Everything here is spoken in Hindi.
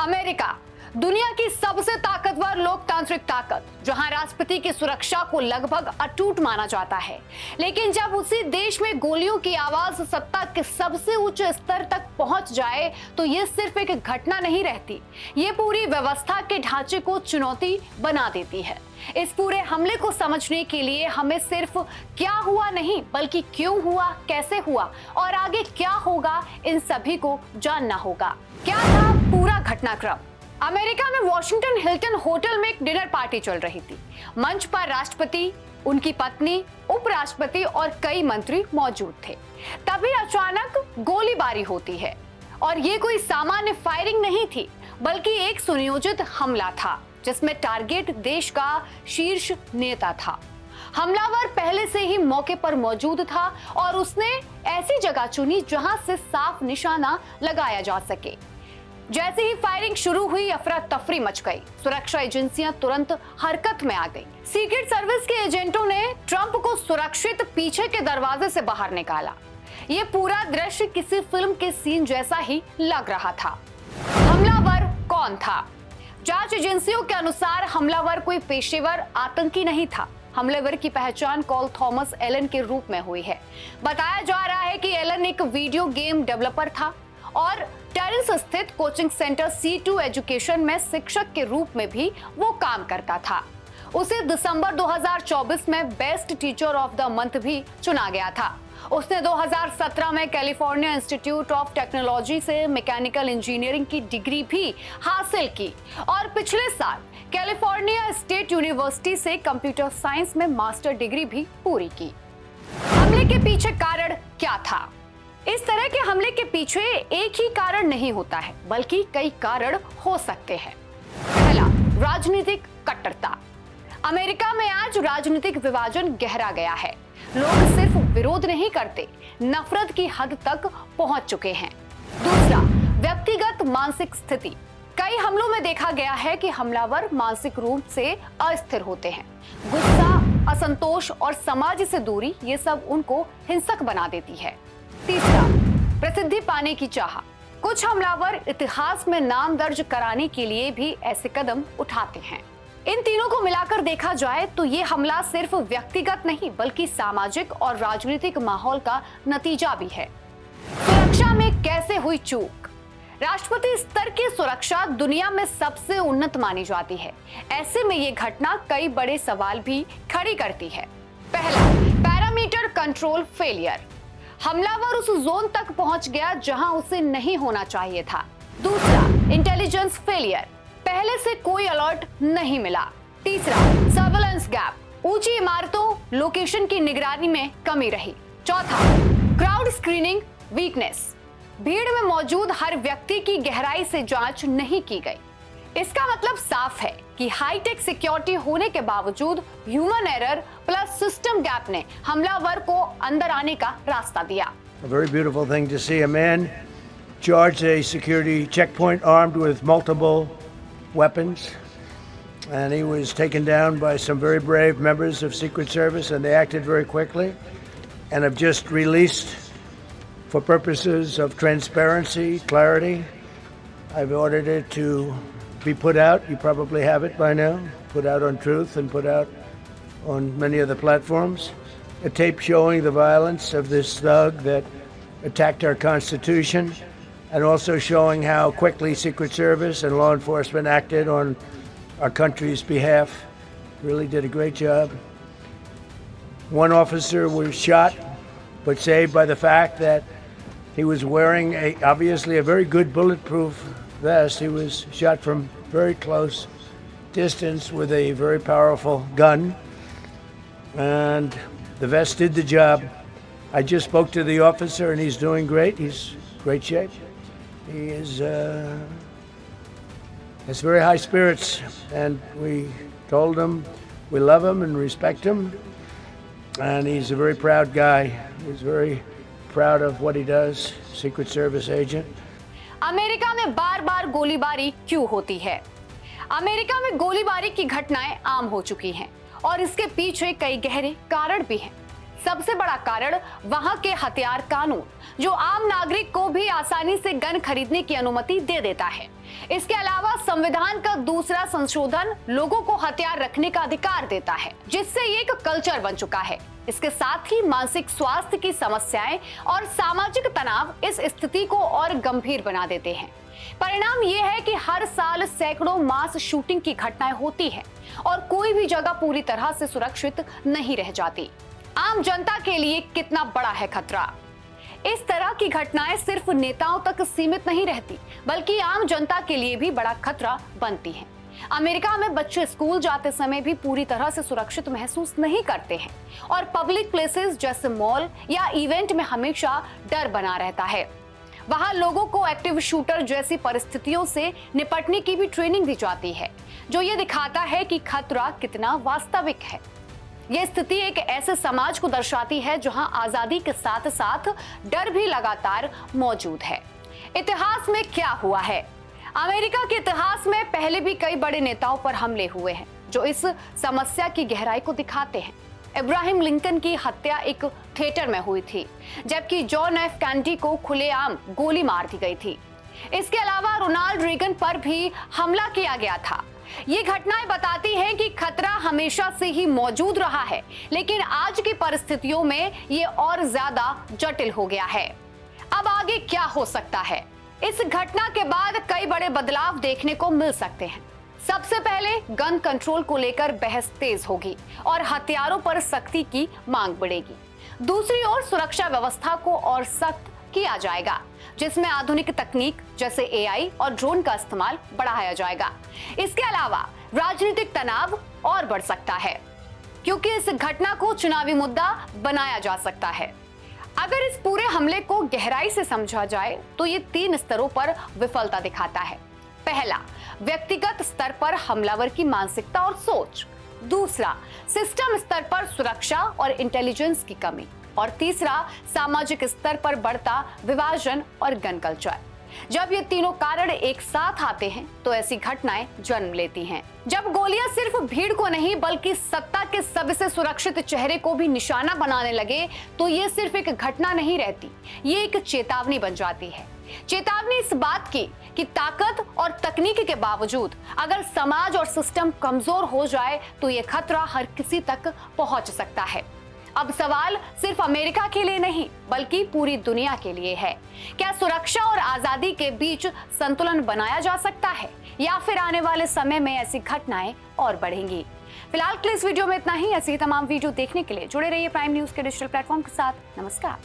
अमेरिका दुनिया की सबसे ताकतवर लोकतांत्रिक ताकत, जहां राष्ट्रपति की सुरक्षा को लगभग अटूट माना जाता है, लेकिन जब उसी देश में गोलियों की आवाज सत्ता के सबसे उच्च स्तर तक पहुंच जाए तो ये सिर्फ एक घटना नहीं रहती, ये पूरी व्यवस्था के ढांचे को चुनौती बना देती है। इस पूरे हमले को समझने के लिए हमें सिर्फ क्या हुआ नहीं, बल्कि क्यों हुआ, कैसे हुआ और आगे क्या होगा, इन सभी को जानना होगा। क्या था पूरा घटनाक्रम? अमेरिका में वॉशिंगटन हिल्टन होटल में एक डिनर पार्टी चल रही थी। मंच पर राष्ट्रपति, उनकी पत्नी, उपराष्ट्रपति और कई मंत्री मौजूद थे। तभी अचानक गोलीबारी होती है और ये कोई सामान्य फायरिंग नहीं थी, बल्कि एक सुनियोजित हमला था जिसमें टारगेट देश का शीर्ष नेता था। हमलावर पहले से ही मौके पर मौजूद था और उसने ऐसी जगह चुनी जहां से साफ निशाना लगाया जा सके। जैसे ही फायरिंग शुरू हुई, अफरा तफरी मच गई। सुरक्षा एजेंसियां तुरंत हरकत में आ गई। सीक्रेट सर्विस के एजेंटों ने ट्रंप को सुरक्षित पीछे के दरवाजे से बाहर निकाला। ये पूरा दृश्य किसी फिल्म के सीन जैसा ही लग रहा था। हमलावर कौन था? जांच एजेंसियों के अनुसार हमलावर कोई पेशेवर आतंकी नहीं था। हमलावर की पहचान कॉल थॉमस एलन के रूप में हुई है। बताया जा रहा है कि एलन एक वीडियो गेम डेवलपर था और टेरेंस स्थित कोचिंग सेंटर C2 एजुकेशन में शिक्षक के रूप में भी वो काम करता था। उसे दिसंबर 2024 में best teacher of the month भी चुना गया था। उसने 2017 में कैलिफोर्निया इंस्टीट्यूट ऑफ टेक्नोलॉजी से मैकेनिकल इंजीनियरिंग की डिग्री भी हासिल की और पिछले साल कैलिफोर्निया स्टेट यूनिवर्सिटी से कंप्यूटर साइंस में मास्टर डिग्री भी पूरी की। हमले के पीछे कारण क्या था? इस तरह के हमले के पीछे एक ही कारण नहीं होता है, बल्कि कई कारण हो सकते हैं। पहला, राजनीतिक कट्टरता। अमेरिका में आज राजनीतिक विभाजन गहरा गया है। लोग सिर्फ विरोध नहीं करते, नफरत की हद तक पहुंच चुके हैं। दूसरा, व्यक्तिगत मानसिक स्थिति। कई हमलों में देखा गया है कि हमलावर मानसिक रूप से अस्थिर होते हैं। गुस्सा, असंतोष और समाज से दूरी, ये सब उनको हिंसक बना देती है। तीसरा, प्रसिद्धि पाने की चाह। कुछ हमलावर इतिहास में नाम दर्ज कराने के लिए भी ऐसे कदम उठाते हैं। इन तीनों को मिलाकर देखा जाए तो ये हमला सिर्फ व्यक्तिगत नहीं, बल्कि सामाजिक और राजनीतिक माहौल का नतीजा भी है। सुरक्षा में कैसे हुई चूक? राष्ट्रपति स्तर की सुरक्षा दुनिया में सबसे उन्नत मानी जाती है। ऐसे में ये घटना कई बड़े सवाल भी खड़ी करती है। पहला, पैरामीटर कंट्रोल फेलियर। हमलावर उस जोन तक पहुंच गया जहां उसे नहीं होना चाहिए था। दूसरा, इंटेलिजेंस फेलियर। पहले से कोई अलर्ट नहीं मिला। तीसरा, सर्वेलेंस गैप। ऊंची इमारतों, लोकेशन की निगरानी में कमी रही। चौथा, क्राउड स्क्रीनिंग वीकनेस। भीड़ में मौजूद हर व्यक्ति की गहराई से जांच नहीं की गई। इसका मतलब साफ है कि हाईटेक सिक्योरिटी होने के बावजूद human error plus system gap ने हमलावर को अंदर आने का रास्ता दिया। A very beautiful thing to see. A man charged a security checkpoint armed with multiple weapons, and he was taken down by some very brave members of Secret Service, and they acted very quickly and have just released, for purposes of transparency, clarity, I've ordered it to be put out. You probably have it by now. Put out on Truth and put out on many of the platforms. A tape showing the violence of this thug that attacked our Constitution, and also showing how quickly Secret Service and law enforcement acted on our country's behalf. Really did a great job. One officer was shot, but saved by the fact that he was wearing obviously a very good bulletproof vest. He was shot from very close distance with a very powerful gun, and the vest did the job. I just spoke to the officer and he's doing great. He's in great shape. He is has very high spirits, and we told him we love him and respect him, and he's a very proud guy. He's very proud of what he does. Secret Service agent. America में बार बार गोलीबारी क्यों होती है? अमेरिका में गोलीबारी की घटनाएं आम हो चुकी हैं और इसके पीछे कई गहरे कारण भी हैं। सबसे बड़ा कारण वहां के हथियार कानून, जो आम नागरिक को भी आसानी से गन खरीदने की अनुमति दे देता है। इसके अलावा संविधान का दूसरा संशोधन लोगों को हथियार रखने का अधिकार देता है, जिससे ये एक कल्चर बन चुका है। इसके साथ ही मानसिक स्वास्थ्य की समस्याएं और सामाजिक तनाव इस स्थिति को और गंभीर बना देते हैं। परिणाम ये है कि हर साल सैकड़ों मास शूटिंग की घटनाएं होती हैं और कोई भी जगह पूरी तरह से सुरक्षित नहीं रह जाती। आम जनता के लिए कितना बड़ा है खतरा। इस तरह की घटनाएं सिर्फ नेताओं तक सीमित नहीं रहती, बल्कि आम जनता के लिए भी बड़ा खतरा बनती हैं। अमेरिका में बच्चे स्कूल जाते समय भी पूरी तरह से सुरक्षित महसूस नहीं करते हैं और पब्लिक प्लेसेस जैसे मॉल या इवेंट में हमेशा डर बना रहता है। वहां लोगों को एक्टिव शूटर जैसी परिस्थितियों से निपटने की भी ट्रेनिंग दी जाती है, जो ये दिखाता है कि खतरा कितना वास्तविक है। यह स्थिति एक ऐसे समाज को दर्शाती है जहां आजादी के साथ साथ डर भी लगातार मौजूद है। इतिहास में क्या हुआ है? अमेरिका के इतिहास में पहले भी कई बड़े नेताओं पर हमले हुए हैं, जो इस समस्या की गहराई को दिखाते हैं। इब्राहिम लिंकन की हत्या एक थिएटर में हुई थी, जबकि जॉन एफ कैनेडी को खुलेआम गोली मार दी गई थी। इसके अलावा रोनाल्ड रेगन पर भी हमला किया गया था। ये घटनाएं बताती हैं कि खतरा हमेशा से ही मौजूद रहा है, लेकिन आज की परिस्थितियों में ये और ज्यादा जटिल हो गया है। अब आगे क्या हो सकता है? इस घटना के बाद कई बड़े बदलाव देखने को मिल सकते हैं। सबसे पहले गन कंट्रोल को लेकर बहस तेज होगी और हथियारों पर सख्ती की मांग बढ़ेगी। दूसरी ओर सुरक्षा व्यवस्था को और सख्त किया जाएगा, जिसमें आधुनिक तकनीक जैसे एआई और ड्रोन का इस्तेमाल बढ़ाया जाएगा। इसके अलावा राजनीतिक तनाव और बढ़ सकता है, क्योंकि इस घटना को चुनावी मुद्दा बनाया जा सकता है। अगर इस पूरे हमले को गहराई से समझा जाए तो ये 3 स्तरों पर विफलता दिखाता है। पहला, व्यक्तिगत स्तर पर हमलावर की मानसिकता और सोच। दूसरा, सिस्टम स्तर पर सुरक्षा और इंटेलिजेंस की कमी। और तीसरा, सामाजिक स्तर पर बढ़ता विभाजन और गन कल्चर। जब ये तीनों कारण एक साथ आते हैं तो ऐसी घटनाएं जन्म लेती हैं। जब गोलियां सिर्फ भीड़ को नहीं बल्कि सत्ता के सबसे सुरक्षित चेहरे को भी निशाना बनाने लगे तो ये सिर्फ एक घटना नहीं रहती, ये एक चेतावनी बन जाती है। चेतावनी इस बात की कि ताकत और तकनीक के बावजूद अगर समाज और सिस्टम कमजोर हो जाए तो ये खतरा हर किसी तक पहुंच सकता है। अब सवाल सिर्फ अमेरिका के लिए नहीं बल्कि पूरी दुनिया के लिए है। क्या सुरक्षा और आजादी के बीच संतुलन बनाया जा सकता है या फिर आने वाले समय में ऐसी घटनाएं और बढ़ेंगी? फिलहाल के लिए इस वीडियो में इतना ही। ऐसी तमाम वीडियो देखने के लिए जुड़े रहिए प्राइम न्यूज के डिजिटल प्लेटफॉर्म के साथ। नमस्कार।